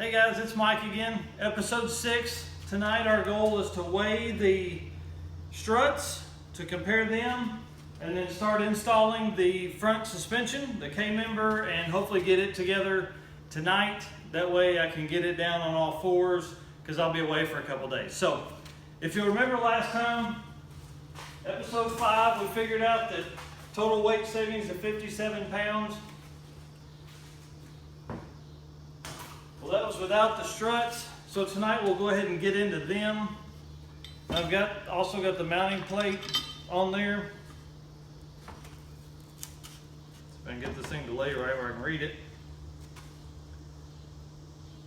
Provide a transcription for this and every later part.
Hey guys, it's Mike again. Episode 6. Tonight our goal is to weigh the struts, to compare them, and then start installing the front suspension, the K-member, and hopefully get it together tonight. That way I can get it down on all fours because I'll be away for a couple days. So, if you remember last time, episode 5, we figured out that total weight savings of 57 pounds. Well, that was without the struts, so tonight we'll go ahead and get into them. I've also got the mounting plate on there. If I can get this thing to lay right where I can read it.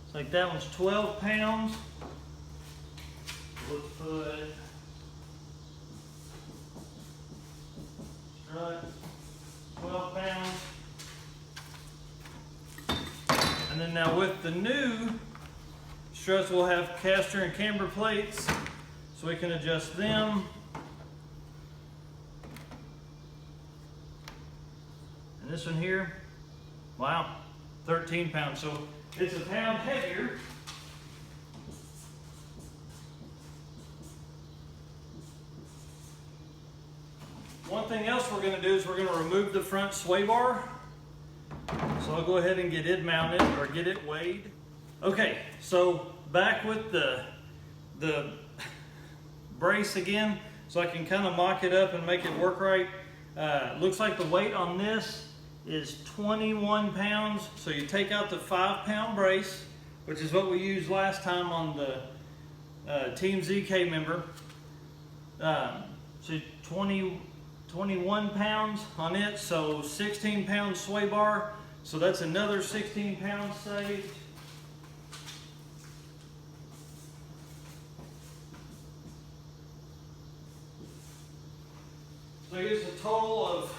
It's like that one's 12 pounds. Let's put strut, 12 pounds. And then now with the new struts, we'll have caster and camber plates, so we can adjust them. And this one here, wow, 13 pounds. So it's a pound heavier. One thing else we're going to do is we're going to remove the front sway bar. So I'll go ahead and get it mounted or get it weighed. Okay, so back with the brace again, so I can kind of mock it up and make it work right. Looks like the weight on this is 21 pounds. So you take out the 5-pound brace, which is what we used last time on the Team ZK member. So 21 pounds on it, so 16 pounds sway bar. So that's another 16 pounds saved. So here's a total of,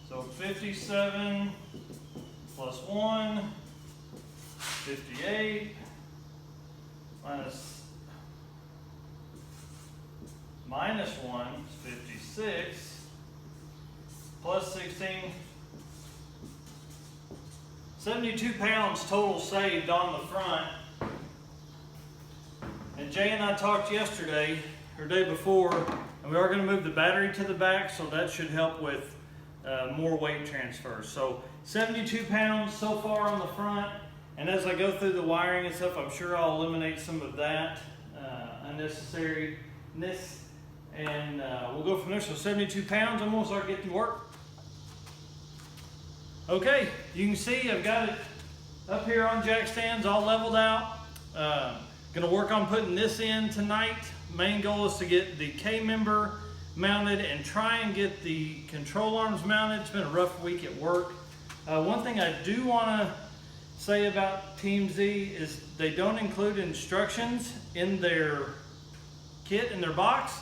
so 57 plus 1, 58 minus 1 is 56. Plus 16, 72 pounds total saved on the front. And Jay and I talked yesterday, or day before, and we are going to move the battery to the back, so that should help with more weight transfer. So 72 pounds so far on the front, and as I go through the wiring and stuff, I'm sure I'll eliminate some of that unnecessariness, and we'll go from there. So 72 pounds, I'm going to start getting to work. Okay, you can see I've got it up here on jack stands all leveled out. Gonna work on putting this in tonight. Main goal is to get the K-member mounted and try and get the control arms mounted. It's been a rough week at work. One thing I do wanna say about Team Z is they don't include instructions in their kit, in their box,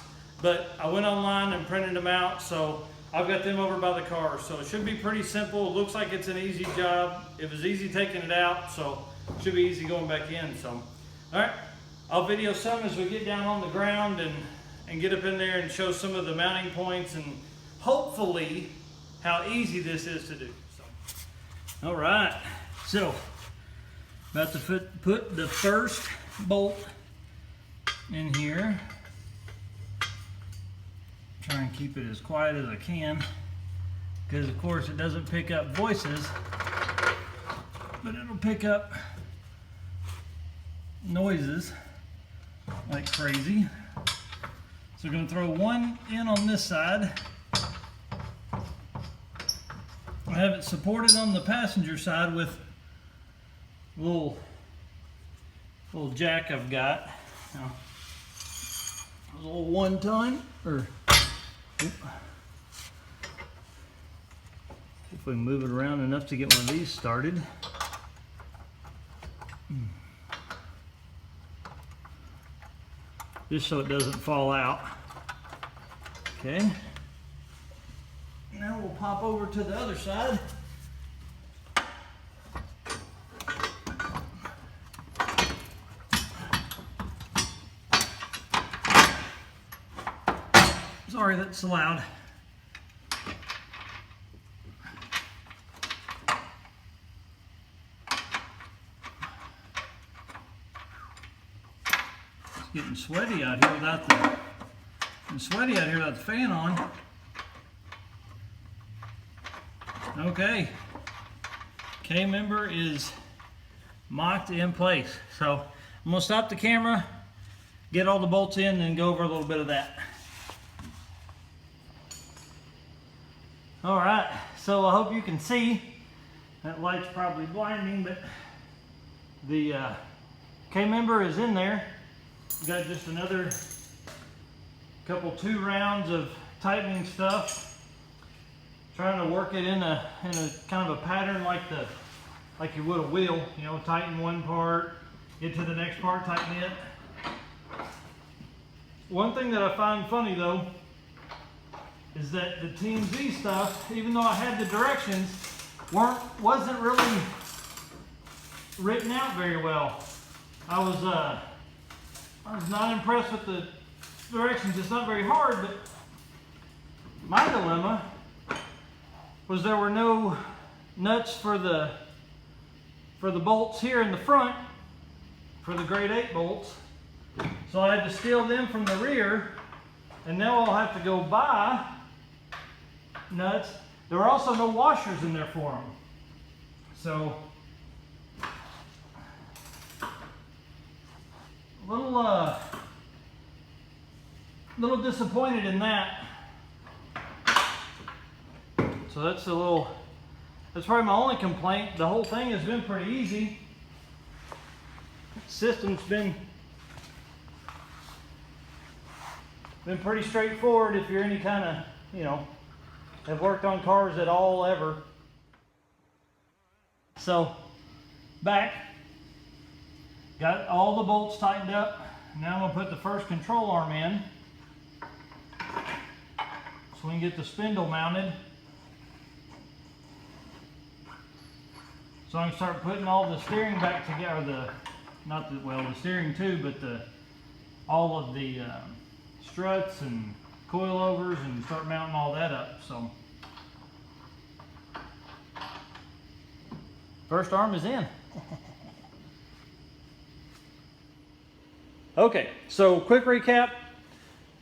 but I went online and printed them out, so I've got them over by the car, so it should be pretty simple. It looks like it's an easy job. It was easy taking it out, so it should be easy going back in. So, all right, I'll video some as we get down on the ground and get up in there and show some of the mounting points and hopefully how easy this is to do. So, all right, so about to put the first bolt in here. Try and keep it as quiet as I can, because of course it doesn't pick up voices, but it'll pick up noises like crazy. So we're going to throw one in on this side. I have it supported on the passenger side with a little jack I've got. Now, a little 1-ton, or if we move it around enough to get one of these started. Just so it doesn't fall out. Okay. Now we'll pop over to the other side. Sorry, that's loud. Getting sweaty out here without the fan on. Okay, K-member is mocked in place. So I'm gonna stop the camera, get all the bolts in, and go over a little bit of that. All right, so I hope you can see. That light's probably blinding, but the K-member is in there. Got just another two rounds of tightening stuff. Trying to work it in a kind of a pattern like you would a wheel. You know, tighten one part, get to the next part, tighten it. One thing that I find funny though is that the TMZ stuff, even though I had the directions, wasn't really written out very well. I was not impressed with the directions. It's not very hard, but my dilemma was there were no nuts for the bolts here in the front, for the grade 8 bolts. So I had to steal them from the rear, and now I'll have to go buy nuts. There were also no washers in there for them. So a little disappointed in that. So that's probably my only complaint. The whole thing has been pretty easy. System's been pretty straightforward if you're any kind of, you know, have worked on cars at all ever. So back, got all the bolts tightened up. Now I'm gonna put the first control arm in so we can get the spindle mounted. So I can start putting all the steering back together, the steering too, but all of the struts and coilovers, and start mounting all that up. So first arm is in. Okay, so quick recap.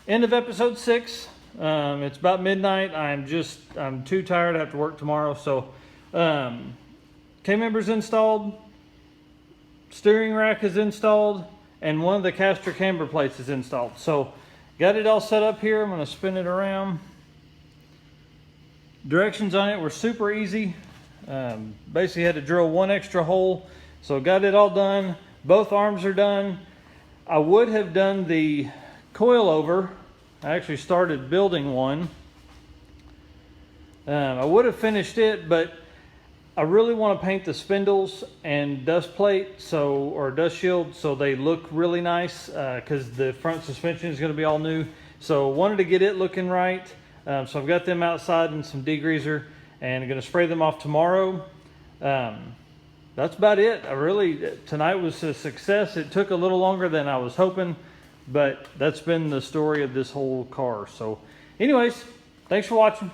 End of episode 6. It's about midnight. I'm too tired. I have to work tomorrow. So K-member's installed, steering rack is installed, and one of the caster camber plates is installed. So got it all set up here. I'm going to spin it around. Directions on it were super easy. Basically had to drill one extra hole. So got it all done. Both arms are done. I would have done the coilover. I actually started building one. I would have finished it, but I really want to paint the spindles and dust plate, or dust shield, so they look really nice, because the front suspension is going to be all new. So wanted to get it looking right. So I've got them outside in some degreaser, and I'm going to spray them off tomorrow. That's about it. Tonight was a success. It took a little longer than I was hoping, but that's been the story of this whole car. So anyways, thanks for watching.